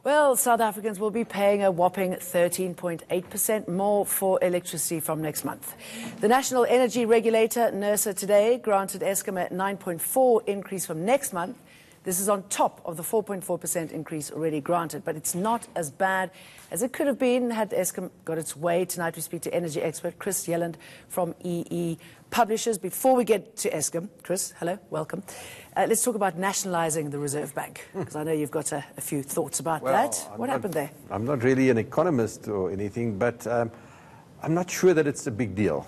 Well, South Africans will be paying a whopping 13.8% more for electricity from next month. The National Energy Regulator, NERSA, today granted Eskom a 9.4% increase from next month. This is on top of the 4.4% increase already granted, but it's not as bad as it could have been had Eskom got its way. Tonight we speak to energy expert Chris Yelland from EE Publishers. Before we get to Eskom, Chris, hello, welcome. Let's talk about nationalising the Reserve Bank, because I know you've got a few thoughts about that. What happened there? I'm not really an economist or anything, but I'm not sure that it's a big deal.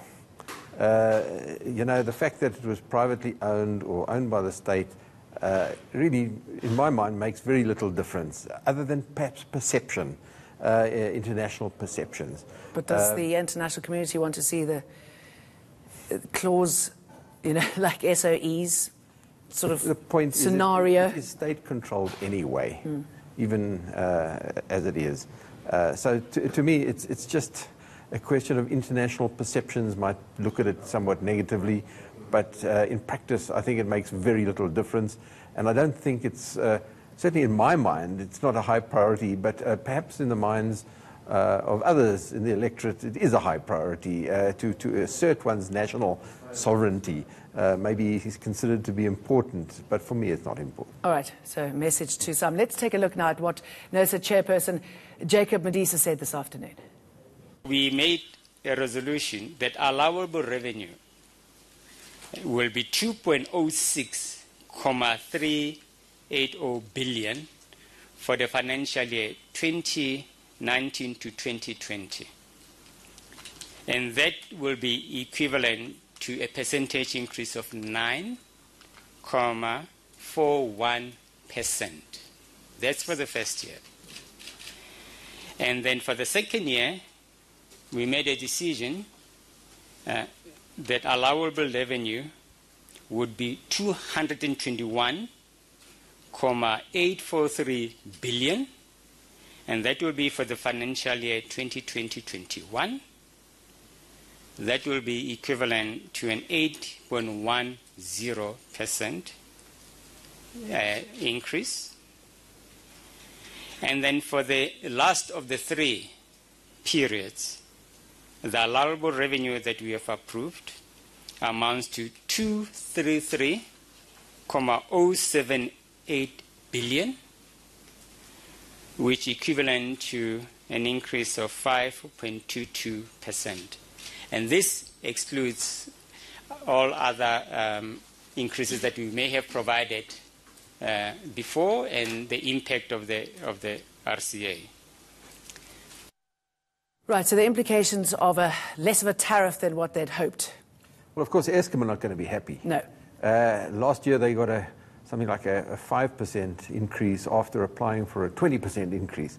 You know, the fact that it was privately owned or owned by the state really, in my mind, makes very little difference, other than perhaps perception, international perceptions. But does the international community want to see the clause, you know, like SOEs, sort of the point scenario? It is state-controlled anyway, even as it is. So to me, it's just a question of international perceptions might look at it somewhat negatively, but in practice, I think it makes very little difference. And I don't think it's, certainly in my mind, it's not a high priority, but perhaps in the minds of others in the electorate, it is a high priority to assert one's national sovereignty. Maybe it's considered to be important, but for me it's not important. All right, so message to some. Let's take a look now at what NERSA chairperson Jacob Modise said this afternoon. We made a resolution that allowable revenue will be 2.06,380 billion for the financial year 2019 to 2020. And that will be equivalent to a percentage increase of 9.41%. That's for the first year. And then for the second year, we made a decision that allowable revenue would be 221.843 billion, and that will be for the financial year 2020-21. That will be equivalent to an 8.10% increase. And then for the last of the three periods, the allowable revenue that we have approved amounts to 233.078 billion, which equivalent to an increase of 5.22%. And this excludes all other increases that we may have provided before and the impact of the RCA. Right, so the implications of less of a tariff than what they'd hoped. Well, of course, Eskom are not going to be happy. No. Last year they got something like a 5% increase after applying for a 20% increase,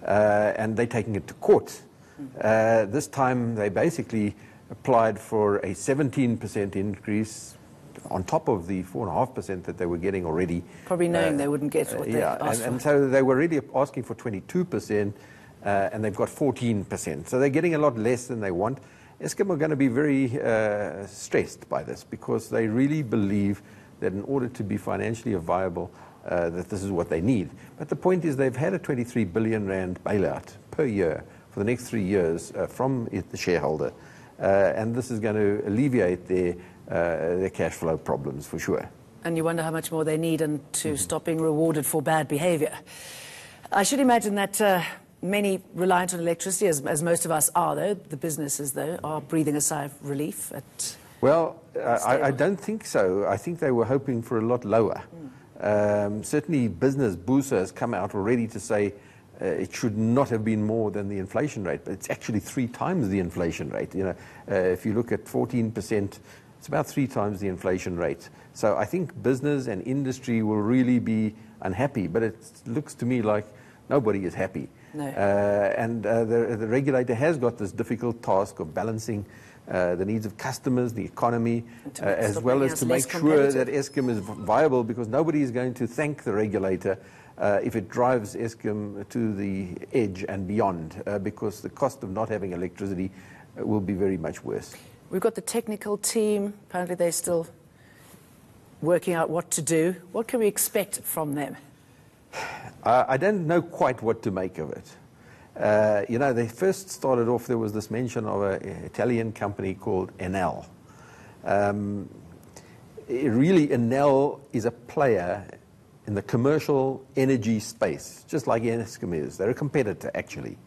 and they're taking it to court. This time they basically applied for a 17% increase on top of the 4.5% that they were getting already. Probably knowing they wouldn't get what they asked for. And so they were really asking for 22%, and they've got 14%. So they're getting a lot less than they want. Eskom are going to be very stressed by this, because they really believe that in order to be financially viable, that this is what they need. But the point is they've had a 23 billion rand bailout per year for the next 3 years from the shareholder, and this is going to alleviate their cash flow problems for sure. And you wonder how much more they need and to stop being rewarded for bad behaviour. I should imagine that many reliant on electricity, as most of us are, though, the businesses, though, are breathing a sigh of relief at... Well, I don't think so. I think they were hoping for a lot lower. Certainly Business Busa has come out already to say it should not have been more than the inflation rate, but it's actually 3 times the inflation rate. You know, if you look at 14%, it's about 3 times the inflation rate. So I think business and industry will really be unhappy, but it looks to me like nobody is happy. No. And the regulator has got this difficult task of balancing the needs of customers, the economy, as well as to make sure that Eskom is viable, because nobody is going to thank the regulator if it drives Eskom to the edge and beyond, because the cost of not having electricity will be very much worse. We've got the technical team. Apparently they're still working out what to do. What can we expect from them? I don't know quite what to make of it. You know, they first started off, there was this mention of an Italian company called Enel. Really, Enel is a player in the commercial energy space, just like Eskom is. They're a competitor, actually.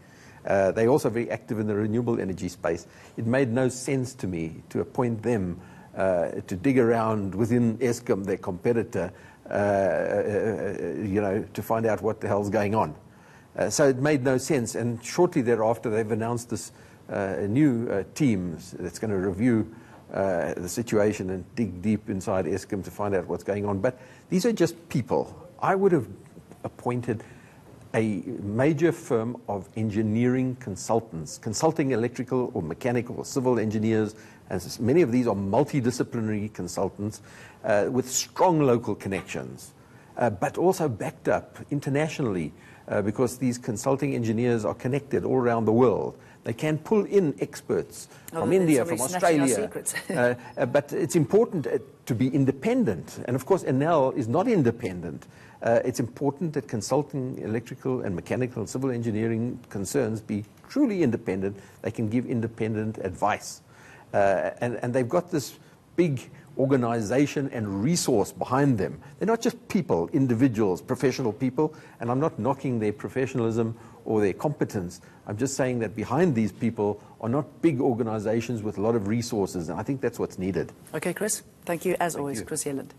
They're also very active in the renewable energy space. It made no sense to me to appoint them to dig around within Eskom, their competitor, you know, to find out what the hell's going on. So it made no sense. And shortly thereafter, they've announced this new team that's going to review the situation and dig deep inside Eskom to find out what's going on. But these are just people. I would have appointed a major firm of engineering consultants, consulting electrical or mechanical or civil engineers, and many of these are multidisciplinary consultants with strong local connections, but also backed up internationally because these consulting engineers are connected all around the world. They can pull in experts from India, from Australia. But it's important to be independent. And of course, Enel is not independent. It's important that consulting electrical and mechanical and civil engineering concerns be truly independent. They can give independent advice. And they've got this big organization and resource behind them. They're not just people, individuals, professional people, and I'm not knocking their professionalism or their competence. I'm just saying that behind these people are not big organizations with a lot of resources, and I think that's what's needed. Okay, Chris. Thank you, as always, Chris Yelland.